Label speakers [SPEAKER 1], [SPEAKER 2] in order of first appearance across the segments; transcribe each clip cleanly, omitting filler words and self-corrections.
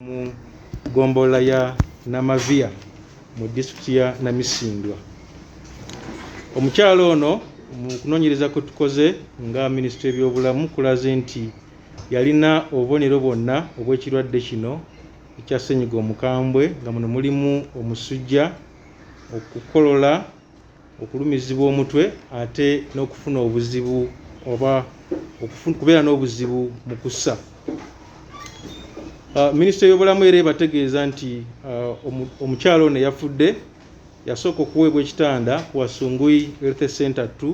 [SPEAKER 1] mu gombola ya Namavia mu district ya Namisindwa. Omukyalo ono mu kunoonyereza kwe tukoze nga Minisitule y'ebyobulamu kulaze nti yalina obubonero bwonna obw'ekirwadde kino ekya ssennyiga omukambwe nga muno mulimu omusujja, okukolola, okulumizibwa omutwe ate n'okufuna obuzibu oba kubeera n'obuzibu mu kussa. Minisitule y'ebyobulamu era ebategeeza nti omukyalo ono yafudde yasooka okuweebwa ekitanda ku Wasungui Health Center 2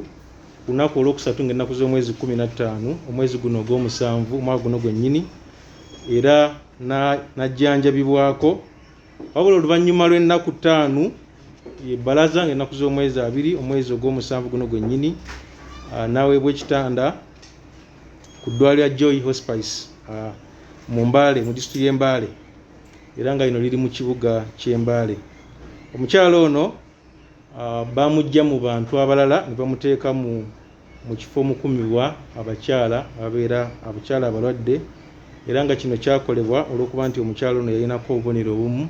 [SPEAKER 1] ku lunaku olwokusatu ng'ennaku z'omwezi 15 omwezi guno ogw'omusanvu omwaka guno gwennyini, era n'ajjanjabibwako wabula oluvannyuma lw'ennaku 5 yebbalaza ng'ennaku z'omwezi 2 omwezi ogw'omusanvu guno gwennyini n'aweebwa ekitanda ku ddwaliro lya Joy Hospice mu Mbale mu disitulikiti y'e Mbale era nga lino liri mu kibuga ky'e Mbale. Omukyalo ono bamuggya mu bantu abalala ne bamuteeka mu kifo omukuumibwa abakyala abakyala abalwadde, era nga kino kyakolebwa olw'okuba nti omukyalo ono yalinako obubonero obumu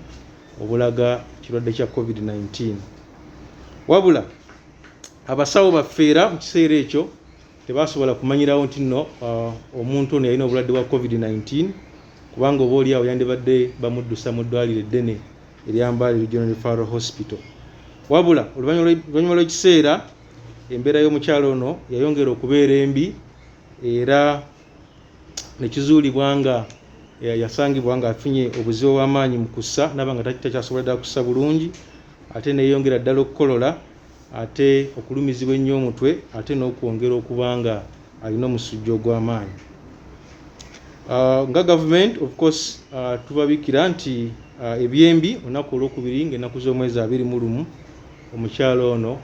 [SPEAKER 1] obulaga ekirwadde kya COVID-19. Wabula abasawo baffeera mu kiseera ekyo tebasobola kumanyirawo nti nno omuntu ono yalina obulwadde bwa COVID-19 kubanga oba oliawo yandibadde bamuddusa mu ddwaliro eddene erya Mbale Regional Referral Hospital. Wabula oluvannyuma lw'ekiseera embeera y'omukyalo ono yayongera okubeera embi era ne kizuulibwa nga yasangibwa nga afunye obuzibu obw'amaanyi mu kussa naba nga takyasobola ddala kussa bulungi, ate neyongera ddala okukolola, ate okulumizibwa ennyo omutwe, ate n'okwongera okuba nga alina omusujja ogw'amaanyi. Nga government of course tubabiikira nti ebyembi olunaku olwokubiri ng'ennaku z'omwezi 21 omukyalo ono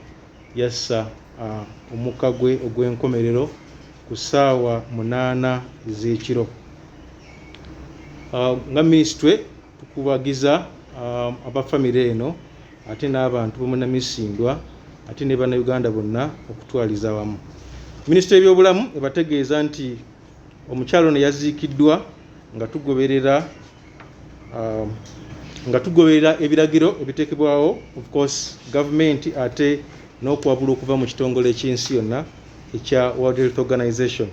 [SPEAKER 1] yassa omukka gwe ogw'enkomerero ku ssaawa 8 ez'ekiro. Nga minisitule tukubagiza abafamire eno ate n'abantu b'omu Namisindwa ate ne bannayuganda bonna okutwaliza wamu. Minisitule y'ebyobulamu ebategeeza nti omukyalo ono yaziikiddwa nga tugoberera ebiragiro ebiteekebwawo of course government ate n'okwabula okuva mu kitongole ekyensi yonna ekya World Health Organization.